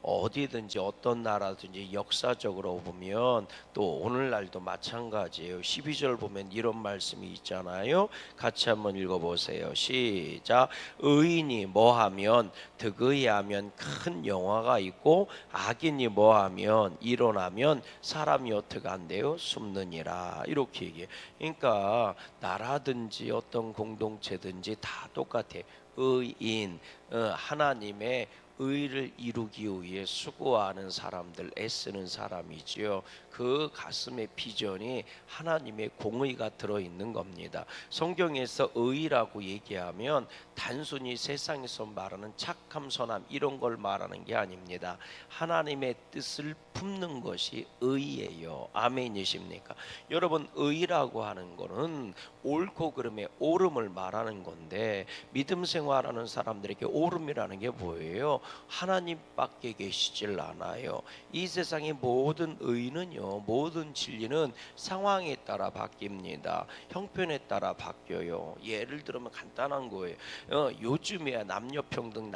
어디든지 어떤 나라든지 역사적으로 보면 또 오늘날도 마찬가지예요. 12절 보면 이런 말씀이 있잖아요. 같이 한번 읽어보세요. 시작. 의인이 뭐하면 득의하면 큰 영화가 있고 악인이 뭐하면 일어나면 사람이 어떻게 한대요? 숨느니라. 이렇게 얘기해요. 그러니까 나라든지 어떤 공동체든지 다 똑같아. 의인, 하나님의 의를 이루기 위해 수고하는 사람들, 애쓰는 사람이지요. 그 가슴의 비전이 하나님의 공의가 들어있는 겁니다. 성경에서 의라고 얘기하면 단순히 세상에서 말하는 착함, 선함 이런 걸 말하는 게 아닙니다. 하나님의 뜻을 품는 것이 의예요. 아멘이십니까? 여러분, 의라고 하는 거는 옳고 그름의 옳음을 말하는 건데, 믿음 생활하는 사람들에게 옳음이라는 게 뭐예요? 하나님밖에 계시질 않아요. 이 세상의 모든 의는요, 모든 진리는 상황에 따라 바뀝니다. 형편에 따라 바뀌어요. 예를 들면 간단한 거예요. 요즘에야 남녀평등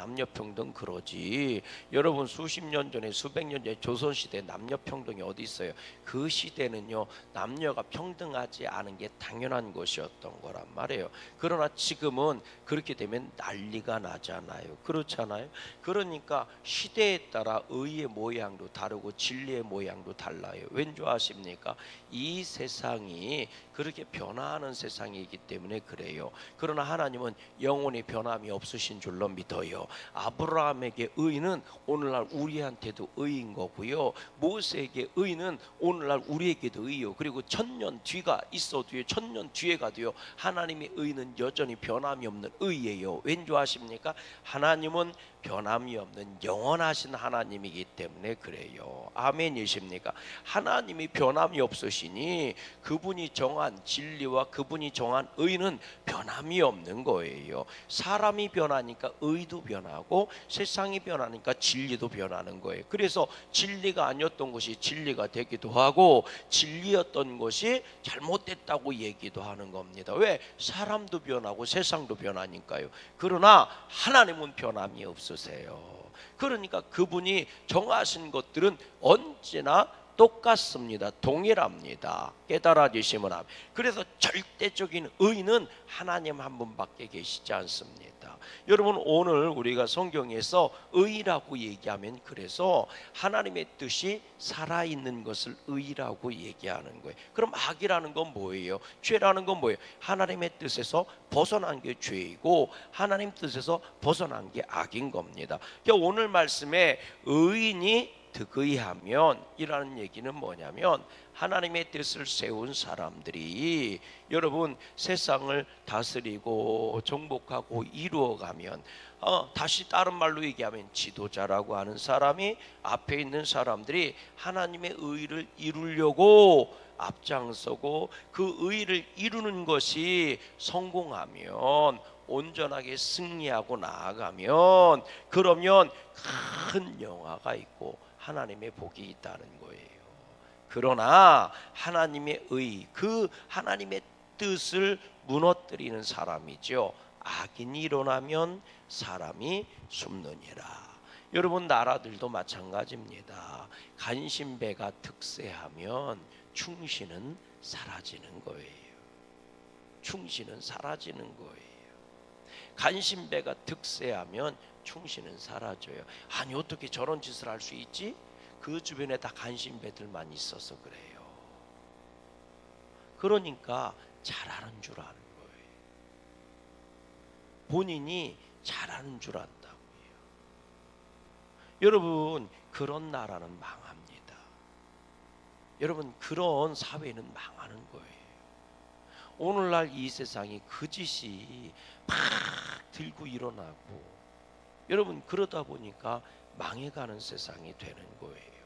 그러지. 여러분, 수십 년 전에, 수백 년 전에 조선시대 남녀평등이 어디 있어요? 그 시대는요, 남녀가 평등하지 않은 게 당연한 것이었던 거란 말이에요. 그러나 지금은 그렇게 되면 난리가 나잖아요. 그렇잖아요. 그러니까 시대에 따라 의의 모양도 다르고 진리의 모양도 달라요. 왠지 아십니까? 이 세상이 그렇게 변화하는 세상이기 때문에 그래요. 그러나 하나님은 영원히 변함이 없으신 줄로 믿어요. 아브라함에게 의는 오늘날 우리한테도 의인 거고요. 모세에게 의는 오늘날 우리에게도 의요. 그리고 천년 뒤가 있어도요, 천년 뒤에 가도요, 하나님의 의는 여전히 변함이 없는 의예요. 왠지 아십니까? 하나님은 변함이 없는 영원하신 하나님이기 때문에 그래요. 아멘이십니까? 하나님이 변함이 없으시니 그분이 정한 진리와 그분이 정한 의는 변함이 없는 거예요. 사람이 변하니까 의도 변하고 세상이 변하니까 진리도 변하는 거예요. 그래서 진리가 아니었던 것이 진리가 되기도 하고 진리였던 것이 잘못됐다고 얘기도 하는 겁니다. 왜? 사람도 변하고 세상도 변하니까요. 그러나 하나님은 변함이 없으세요. 그러니까 그분이 정하신 것들은 언제나 똑같습니다. 동일합니다. 깨달아지시면 합니다. 그래서 절대적인 의는 하나님 한 분밖에 계시지 않습니다. 여러분, 오늘 우리가 성경에서 의라고 얘기하면 그래서 하나님의 뜻이 살아있는 것을 의라고 얘기하는 거예요. 그럼 악이라는 건 뭐예요? 죄라는 건 뭐예요? 하나님의 뜻에서 벗어난 게 죄이고 하나님 뜻에서 벗어난 게 악인 겁니다. 그러니까 오늘 말씀에 의인이 득의하면 이라는 얘기는 뭐냐면 하나님의 뜻을 세운 사람들이 여러분 세상을 다스리고 정복하고 이루어가면 다시 다른 말로 얘기하면 지도자라고 하는 사람이 앞에 있는 사람들이 하나님의 의를 이루려고 앞장서고 그 의를 이루는 것이 성공하면 온전하게 승리하고 나아가면 그러면 큰 영화가 있고 하나님의 복이 있다는 거예요. 그러나 하나님의 의, 그 하나님의 뜻을 무너뜨리는 사람이죠. 악인이 일어나면 사람이 숨느니라. 여러분, 나라들도 마찬가지입니다. 간신배가 득세하면 충신은 사라지는 거예요. 충신은 사라지는 거예요. 간신배가 득세하면 충신은 사라져요. 아니, 어떻게 저런 짓을 할 수 있지? 그 주변에 다 간신배들만 있어서 그래요. 그러니까 잘하는 줄 아는 거예요. 본인이 잘하는 줄 안다고요. 여러분, 그런 나라는 망합니다. 여러분, 그런 사회는 망하는 거예요. 오늘날 이 세상이 그 짓이 막 들고 일어나고 여러분, 그러다 보니까 망해가는 세상이 되는 거예요.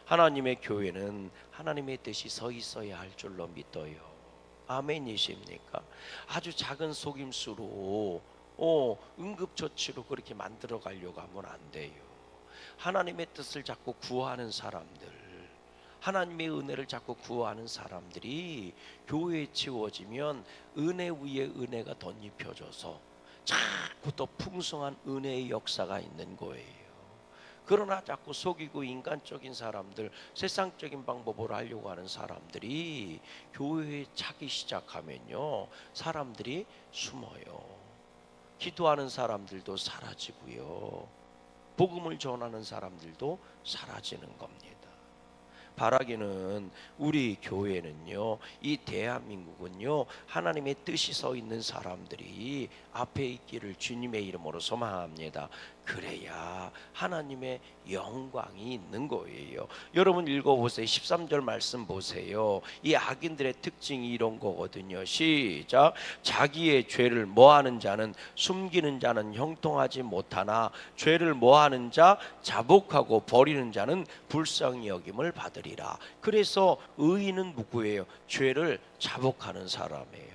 하나님의 교회는 하나님의 뜻이 서 있어야 할 줄로 믿어요. 아멘이십니까? 아주 작은 속임수로 응급처치로 그렇게 만들어 가려고 하면 안 돼요. 하나님의 뜻을 자꾸 구하는 사람들, 하나님의 은혜를 자꾸 구하는 사람들이 교회에 채워지면 은혜 위에 은혜가 덧입혀져서 자꾸 더 풍성한 은혜의 역사가 있는 거예요. 그러나 자꾸 속이고 인간적인 사람들, 세상적인 방법으로 하려고 하는 사람들이 교회에 차기 시작하면요, 사람들이 숨어요. 기도하는 사람들도 사라지고요, 복음을 전하는 사람들도 사라지는 겁니다. 바라기는 우리 교회는요, 이 대한민국은요, 하나님의 뜻이 서 있는 사람들이 앞에 있기를 주님의 이름으로 소망합니다. 그래야 하나님의 영광이 있는 거예요. 여러분 읽어보세요. 13절 말씀 보세요. 이 악인들의 특징이 이런 거거든요. 시작. 자기의 죄를 모하는 자는 숨기는 자는 형통하지 못하나 죄를 모하는 자 자복하고 버리는 자는 불쌍히 여김을 받으리라. 그래서 의인은 누구예요? 죄를 자복하는 사람이에요.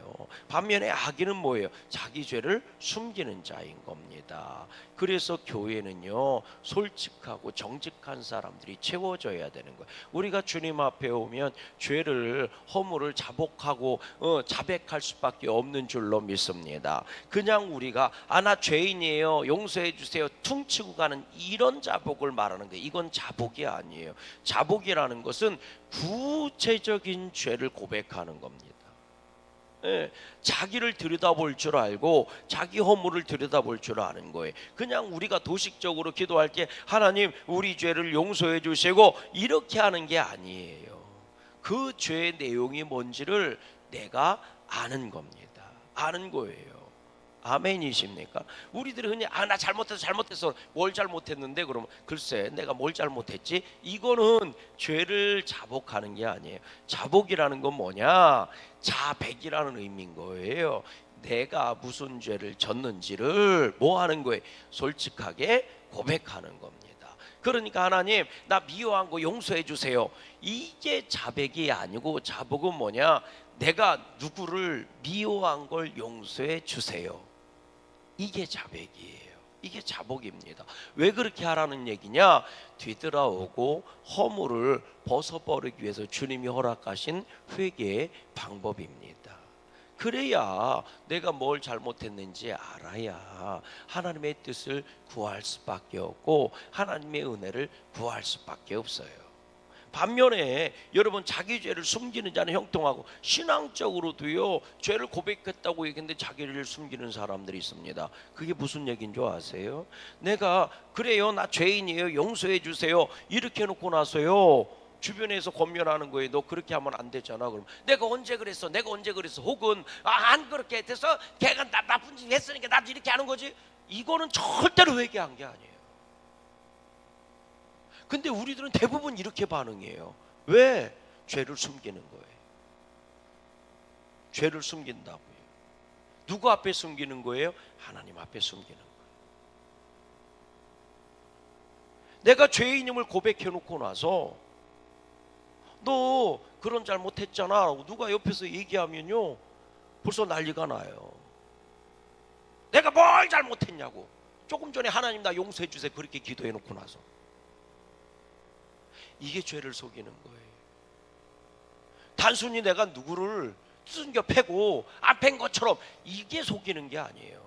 반면에 악인은 뭐예요? 자기 죄를 숨기는 자인 겁니다. 그래서 교회는요, 솔직하고 정직한 사람들이 채워져야 되는 거예요. 우리가 주님 앞에 오면 죄를, 허물을 자복하고 자백할 수밖에 없는 줄로 믿습니다. 그냥 우리가 나 죄인이에요, 용서해 주세요, 퉁치고 가는 이런 자복을 말하는 거예요. 이건 자복이 아니에요. 자복이라는 것은 구체적인 죄를 고백하는 겁니다. 자기를 들여다볼 줄 알고 자기 허물을 들여다볼 줄 아는 거예요. 그냥 우리가 도식적으로 기도할 때 하나님 우리 죄를 용서해 주시고 이렇게 하는 게 아니에요. 그 죄의 내용이 뭔지를 내가 아는 겁니다. 아는 거예요. 아멘이십니까? 우리들이 흔히 나 잘못했어. 뭘 잘못했는데? 그러면 글쎄 내가 뭘 잘못했지? 이거는 죄를 자복하는 게 아니에요. 자복이라는 건 뭐냐? 자백이라는 의미인 거예요. 내가 무슨 죄를 졌는지를 뭐 하는 거예요? 솔직하게 고백하는 겁니다. 그러니까 하나님 나 미워한 거 용서해 주세요. 이게 자백이 아니고, 자복은 뭐냐? 내가 누구를 미워한 걸 용서해 주세요. 이게 자백이에요. 이게 자복입니다. 왜 그렇게 하라는 얘기냐? 뒤돌아오고 허물을 벗어버리기 위해서 주님이 허락하신 회개의 방법입니다. 그래야 내가 뭘 잘못했는지 알아야 하나님의 뜻을 구할 수밖에 없고 하나님의 은혜를 구할 수밖에 없어요. 반면에 여러분, 자기 죄를 숨기는 자는 형통하고, 신앙적으로도요, 죄를 고백했다고 얘기했는데 자기를 숨기는 사람들이 있습니다. 그게 무슨 얘기인 줄 아세요? 내가 그래요, 나 죄인이에요, 용서해 주세요, 이렇게 해놓고 나서요, 주변에서 권면하는 거예요. 너 그렇게 하면 안 되잖아. 그럼 내가 언제 그랬어? 혹은 안 그렇게 돼서 걔가 나쁜 짓 했으니까 나도 이렇게 하는 거지. 이거는 절대로 회개한 게 아니에요. 근데 우리들은 대부분 이렇게 반응해요. 왜? 죄를 숨기는 거예요. 죄를 숨긴다고요. 누구 앞에 숨기는 거예요? 하나님 앞에 숨기는 거예요. 내가 죄인임을 고백해 놓고 나서 너 그런 잘못했잖아 라고 누가 옆에서 얘기하면요, 벌써 난리가 나요. 내가 뭘 잘못했냐고. 조금 전에 하나님 나 용서해 주세요 그렇게 기도해 놓고 나서. 이게 죄를 속이는 거예요. 단순히 내가 누구를 숨겨 패고 안 팬 것처럼, 이게 속이는 게 아니에요.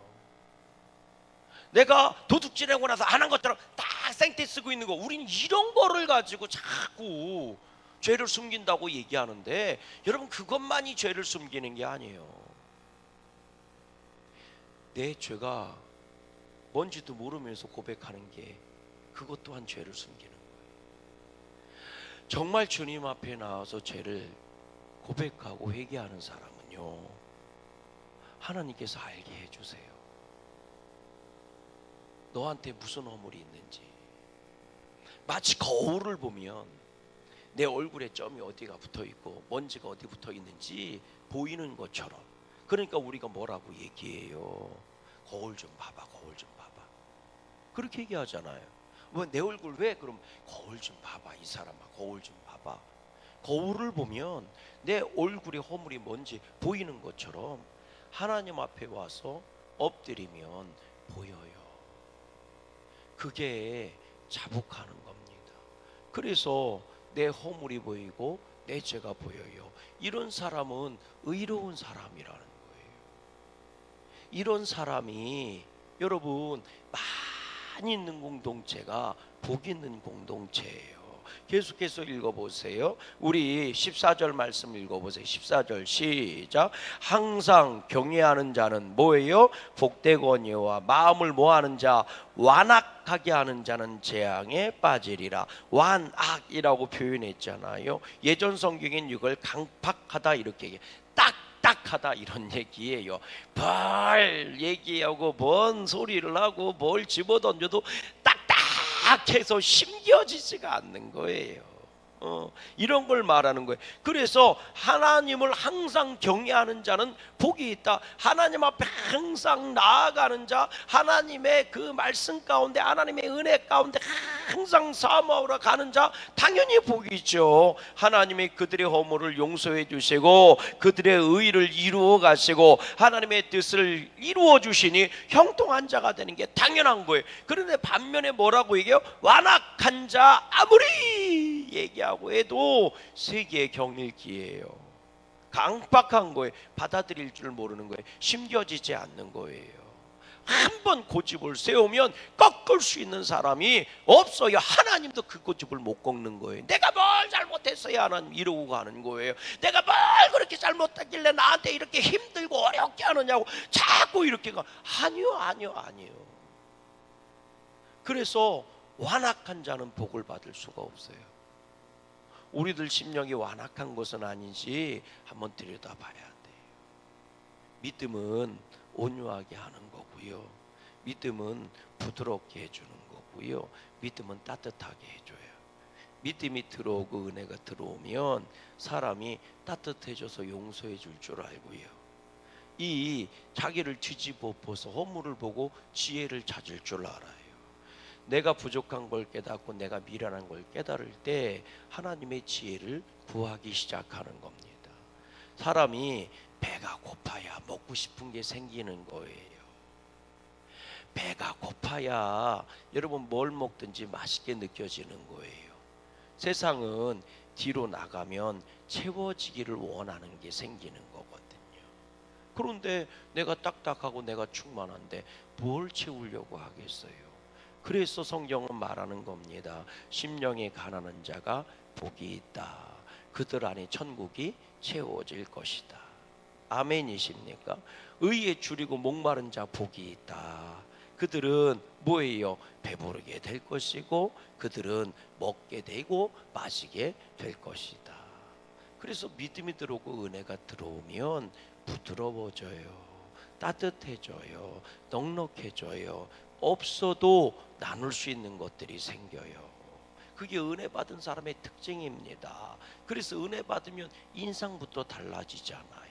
내가 도둑질하고 나서 안 한 것처럼 딱 생떼 쓰고 있는 거, 우리는 이런 거를 가지고 자꾸 죄를 숨긴다고 얘기하는데, 여러분 그것만이 죄를 숨기는 게 아니에요. 내 죄가 뭔지도 모르면서 고백하는 게, 그것 또한 죄를 숨기는 거예요. 정말 주님 앞에 나와서 죄를 고백하고 회개하는 사람은요, 하나님께서 알게 해주세요. 너한테 무슨 허물이 있는지. 마치 거울을 보면 내 얼굴에 점이 어디가 붙어 있고 먼지가 어디 붙어 있는지 보이는 것처럼, 그러니까 우리가 뭐라고 얘기해요? 거울 좀 봐봐, 거울 좀 봐봐. 그렇게 얘기하잖아요. 뭐 내 얼굴 왜? 그럼 거울 좀 봐봐, 이 사람아, 거울 좀 봐봐. 거울을 보면 내 얼굴에 허물이 뭔지 보이는 것처럼 하나님 앞에 와서 엎드리면 보여요. 그게 자복하는 겁니다. 그래서 내 허물이 보이고 내 죄가 보여요. 이런 사람은 의로운 사람이라는 거예요. 이런 사람이 여러분 많이 있는 공동체가 복 있는 공동체예요. 계속해서 읽어보세요. 우리 14절 말씀 읽어보세요. 14절 시작. 항상 경외하는 자는 뭐예요? 복되거니와 마음을 뭐하는 자? 완악하게 하는 자는 재앙에 빠지리라. 완악이라고 표현했잖아요. 예전 성경엔 이걸 강팍하다 이렇게 얘기해요. 딱딱하다 이런 얘기예요. 뭘 얘기하고 뭔 소리를 하고 뭘 집어던져도 딱딱해서 심겨지지가 않는 거예요. 이런 걸 말하는 거예요. 그래서 하나님을 항상 경외하는 자는 복이 있다. 하나님 앞에 항상 나아가는 자, 하나님의 그 말씀 가운데, 하나님의 은혜 가운데 항상 사모하러 가는 자, 당연히 복이 있죠. 하나님이 그들의 허물을 용서해 주시고 그들의 의를 이루어 가시고 하나님의 뜻을 이루어 주시니 형통한 자가 되는 게 당연한 거예요. 그런데 반면에 뭐라고 얘기해요? 완악한 자 아무리 얘기하고 해도 세계의 경일기예요. 강박한 거예요. 받아들일 줄 모르는 거예요. 심겨지지 않는 거예요. 한번 고집을 세우면 꺾을 수 있는 사람이 없어요. 하나님도 그 고집을 못 꺾는 거예요. 내가 뭘 잘못했어야 하나님 이러고 가는 거예요. 내가 뭘 그렇게 잘못했길래 나한테 이렇게 힘들고 어렵게 하느냐고 자꾸 이렇게 가. 아니요. 그래서 완악한 자는 복을 받을 수가 없어요. 우리들 심령이 완악한 것은 아닌지 한번 들여다봐야 돼요. 믿음은 온유하게 하는 거고요. 믿음은 부드럽게 해주는 거고요. 믿음은 따뜻하게 해줘요. 믿음이 들어오고 은혜가 들어오면 사람이 따뜻해져서 용서해 줄 줄 알고요. 이 자기를 뒤집어 엎어서 허물을 보고 지혜를 찾을 줄 알아요. 내가 부족한 걸 깨닫고 내가 미련한 걸 깨달을 때 하나님의 지혜를 구하기 시작하는 겁니다. 사람이 배가 고파야 먹고 싶은 게 생기는 거예요. 배가 고파야 여러분 뭘 먹든지 맛있게 느껴지는 거예요. 세상은 뒤로 나가면 채워지기를 원하는 게 생기는 거거든요. 그런데 내가 딱딱하고 내가 충만한데 뭘 채우려고 하겠어요? 그래서 성경은 말하는 겁니다. 심령이 가난한 자가 복이 있다. 그들 안에 천국이 채워질 것이다. 아멘이십니까? 의에 줄이고 목마른 자 복이 있다. 그들은 뭐예요? 배부르게 될 것이고 그들은 먹게 되고 마시게 될 것이다. 그래서 믿음이 들어오고 은혜가 들어오면 부드러워져요. 따뜻해져요. 넉넉해져요. 없어도 나눌 수 있는 것들이 생겨요. 그게 은혜 받은 사람의 특징입니다. 그래서 은혜 받으면 인상부터 달라지잖아요.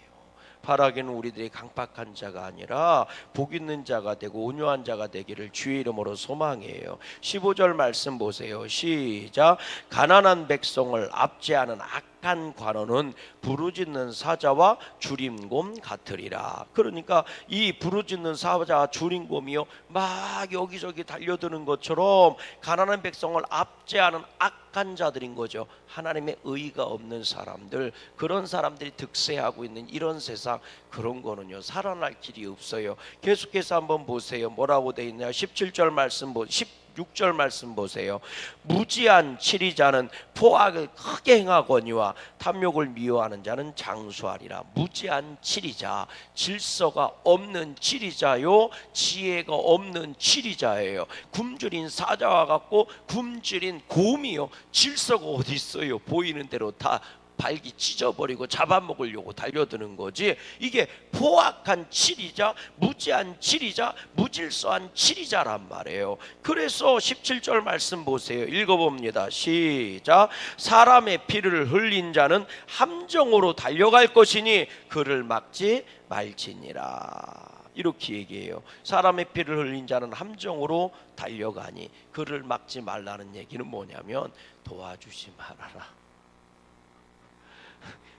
바라기는 우리들이 강박한 자가 아니라 복 있는 자가 되고 온유한 자가 되기를 주의 이름으로 소망해요. 15절 말씀 보세요. 시작. 가난한 백성을 압제하는 악한 관원은 부르짖는 사자와 주림곰 같으리라. 그러니까 이 부르짖는 사자와 주림곰이요 막 여기저기 달려드는 것처럼 가난한 백성을 압제하는 악한 자들인 거죠. 하나님의 의가 없는 사람들, 그런 사람들이 득세하고 있는 이런 세상, 그런 거는요 살아날 길이 없어요. 계속해서 한번 보세요. 뭐라고 돼 있냐? 17절 말씀 16절 말씀 보세요. 무지한 치리자는 포악을 크게 행하거니와 탐욕을 미워하는 자는 장수하리라. 무지한 치리자, 질서가 없는 치리자요, 지혜가 없는 치리자예요. 굶주린 사자와 같고 굶주린 곰이요, 질서가 어디 있어요? 보이는 대로 다 발기 찢어버리고 잡아먹으려고 달려드는 거지. 이게 포악한 치리자, 무지한 치리자, 무질서한 치리자란 말이에요. 그래서 17절 말씀 보세요. 읽어봅니다. 시작. 사람의 피를 흘린 자는 함정으로 달려갈 것이니 그를 막지 말지니라. 이렇게 얘기해요. 사람의 피를 흘린 자는 함정으로 달려가니 그를 막지 말라는 얘기는 뭐냐면 도와주지 말아라.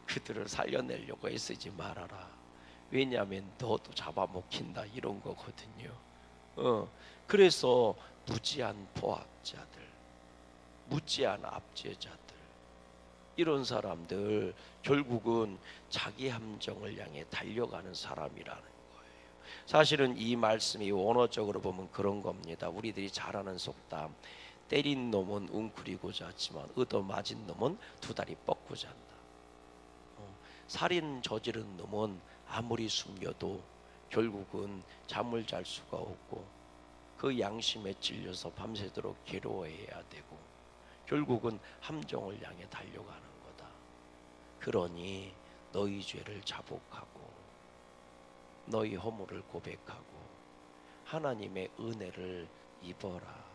그들을 살려내려고 애쓰지 말아라. 왜냐하면 너도 잡아먹힌다 이런 거거든요. 그래서 무지한 포악자들, 무지한 압제자들, 이런 사람들 결국은 자기 함정을 향해 달려가는 사람이라는 거예요. 사실은 이 말씀이 원어적으로 보면 그런 겁니다. 우리들이 잘 아는 속담, 때린 놈은 웅크리고 잤지만 얻어맞은 놈은 두 다리 뻗고 잔다. 살인 저지른 놈은 아무리 숨겨도 결국은 잠을 잘 수가 없고 그 양심에 찔려서 밤새도록 괴로워해야 되고 결국은 함정을 향해 달려가는 거다. 그러니 너희 죄를 자복하고 너희 허물을 고백하고 하나님의 은혜를 입어라.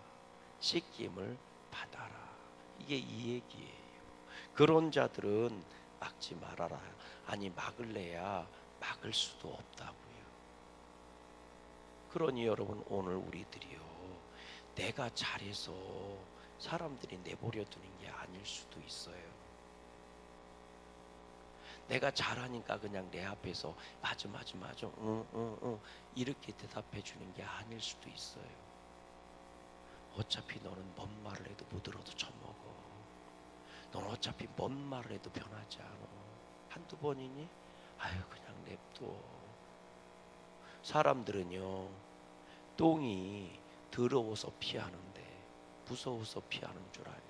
씻김을 받아라. 이게 이 얘기예요. 그런 자들은 막지 말아라. 아니 막을래야 막을 수도 없다고요. 그러니 여러분 오늘 우리들이요, 내가 잘해서 사람들이 내버려 두는 게 아닐 수도 있어요. 내가 잘하니까 그냥 내 앞에서 맞아 응 이렇게 대답해 주는 게 아닐 수도 있어요. 어차피 너는 뭔 말을 해도 못 들어도 처먹어. 넌 어차피 뭔 말을 해도 변하지 않아. 한두 번이니? 아유 그냥 냅둬. 사람들은요, 똥이 더러워서 피하는데 무서워서 피하는 줄 알고,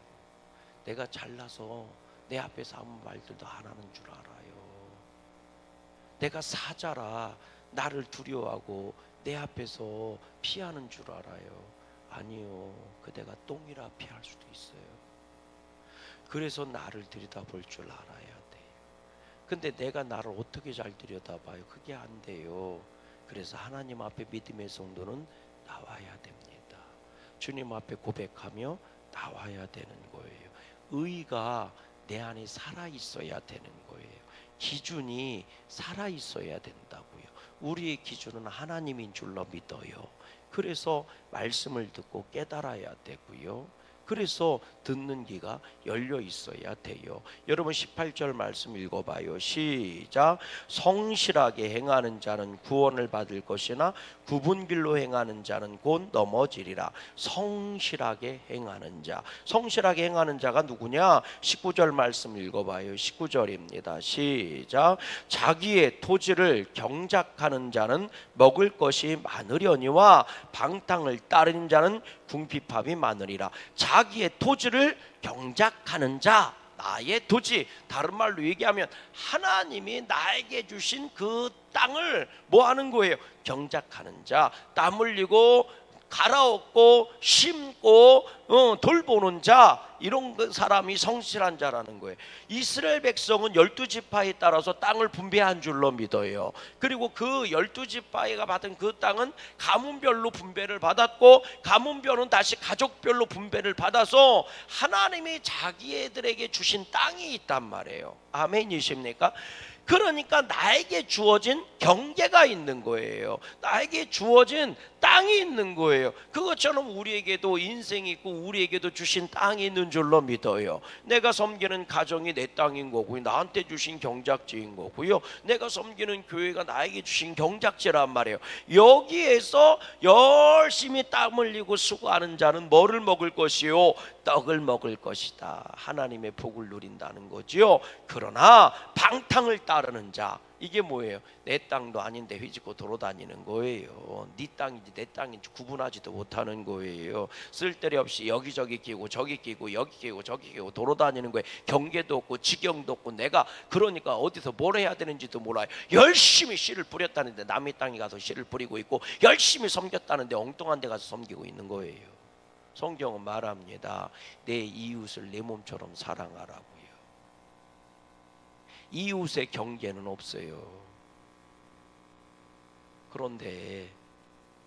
내가 잘나서 내 앞에서 아무 말들도 안 하는 줄 알아요. 내가 사자라 나를 두려워하고 내 앞에서 피하는 줄 알아요. 아니요, 그대가 똥이라 피할 수도 있어요. 그래서 나를 들여다볼 줄 알아야 돼요. 근데 내가 나를 어떻게 잘 들여다봐요? 그게 안 돼요. 그래서 하나님 앞에 믿음의 성도는 나와야 됩니다. 주님 앞에 고백하며 나와야 되는 거예요. 의가 내 안에 살아 있어야 되는 거예요. 기준이 살아 있어야 된다고요. 우리의 기준은 하나님인 줄로 믿어요. 그래서 말씀을 듣고 깨달아야 되고요. 그래서 듣는 귀가 열려 있어야 돼요. 여러분 18절 말씀 읽어봐요. 시작. 성실하게 행하는 자는 구원을 받을 것이나 굽은 길로 행하는 자는 곧 넘어지리라. 성실하게 행하는 자, 성실하게 행하는 자가 누구냐? 19절 말씀 읽어봐요. 19절입니다. 시작. 자기의 토지를 경작하는 자는 먹을 것이 많으려니와 방탕을 따르는 자는 궁핍함이 많으리라. 자기의 토지를 경작하는 자, 나의 토지, 다른 말로 얘기하면 하나님이 나에게 주신 그 땅을 뭐 하는 거예요? 경작하는 자, 땀 흘리고 갈아엎고 심고 돌보는 자, 이런 사람이 성실한 자라는 거예요. 이스라엘 백성은 12지파에 따라서 땅을 분배한 줄로 믿어요. 그리고 그 12지파가 받은 그 땅은 가문별로 분배를 받았고, 가문별은 다시 가족별로 분배를 받아서 하나님이 자기애들에게 주신 땅이 있단 말이에요. 아멘이십니까? 그러니까 나에게 주어진 경계가 있는 거예요. 나에게 주어진 땅이 있는 거예요. 그것처럼 우리에게도 인생이 있고 우리에게도 주신 땅이 있는 줄로 믿어요. 내가 섬기는 가정이 내 땅인 거고요, 나한테 주신 경작지인 거고요, 내가 섬기는 교회가 나에게 주신 경작지란 말이에요. 여기에서 열심히 땀 흘리고 수고하는 자는 뭐를 먹을 것이요? 떡을 먹을 것이다. 하나님의 복을 누린다는 거지요. 그러나 방탕을 따르는 자, 이게 뭐예요? 내 땅도 아닌데 휘짓고 돌아다니는 거예요. 네 땅인지 내 땅인지 구분하지도 못하는 거예요. 쓸데리 없이 여기저기 끼고 저기 끼고 여기 끼고 저기 끼고 돌아다니는 거예요. 경계도 없고 지경도 없고, 내가 그러니까 어디서 뭘 해야 되는지도 몰라요. 열심히 씨를 뿌렸다는데 남의 땅에 가서 씨를 뿌리고 있고, 열심히 섬겼다는데 엉뚱한 데 가서 섬기고 있는 거예요. 성경은 말합니다. 내 이웃을 내 몸처럼 사랑하라고요. 이웃의 경계는 없어요. 그런데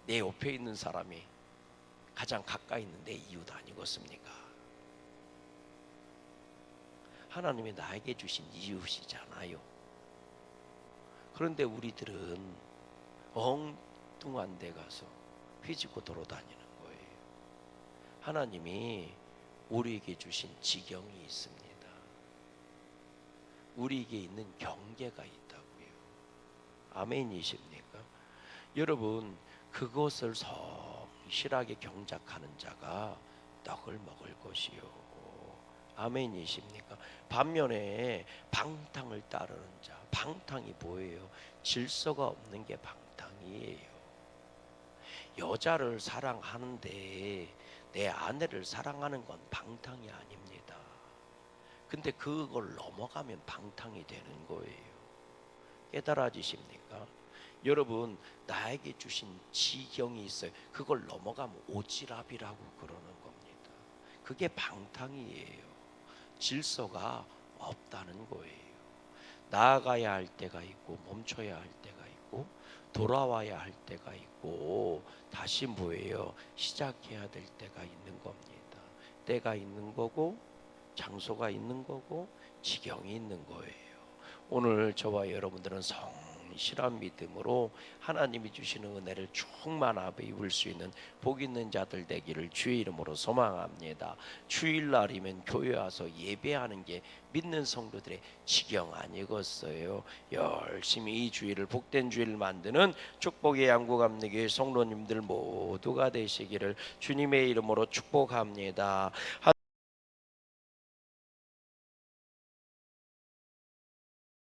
내 옆에 있는 사람이 가장 가까이 있는 내 이웃 아니겠습니까? 하나님이 나에게 주신 이웃이잖아요. 그런데 우리들은 엉뚱한 데 가서 휘짓고 돌아다니는 거예요. 하나님이 우리에게 주신 지경이 있습니다. 우리에게 있는 경계가 있다고요. 아멘이십니까? 여러분, 그것을 성실하게 경작하는 자가 떡을 먹을 것이요. 아멘이십니까? 반면에 방탕을 따르는 자, 방탕이 뭐예요? 질서가 없는 게 방탕이에요. 여자를 사랑하는데 내 아내를 사랑하는 건 방탕이 아닙니다. 근데 그걸 넘어가면 방탕이 되는 거예요. 깨달아지십니까? 여러분, 나에게 주신 지경이 있어요. 그걸 넘어가면 오지랖이라고 그러는 겁니다. 그게 방탕이에요. 질서가 없다는 거예요. 나아가야 할 때가 있고 멈춰야 할 때가 있고 돌아와야 할 때가 있고 다시 뭐예요? 시작해야 될 때가 있는 겁니다. 때가 있는 거고 장소가 있는 거고 지경이 있는 거예요. 오늘 저와 여러분들은 성실한 믿음으로 하나님이 주시는 은혜를 충만하게 입을 수 있는 복 있는 자들 되기를 주의 이름으로 소망합니다. 주일날이면 교회 와서 예배하는 게 믿는 성도들의 지경 아니겠어요? 열심히 이 주일을 복된 주일을 만드는 축복의 양구감리교회 성도님들 모두가 되시기를 주님의 이름으로 축복합니다.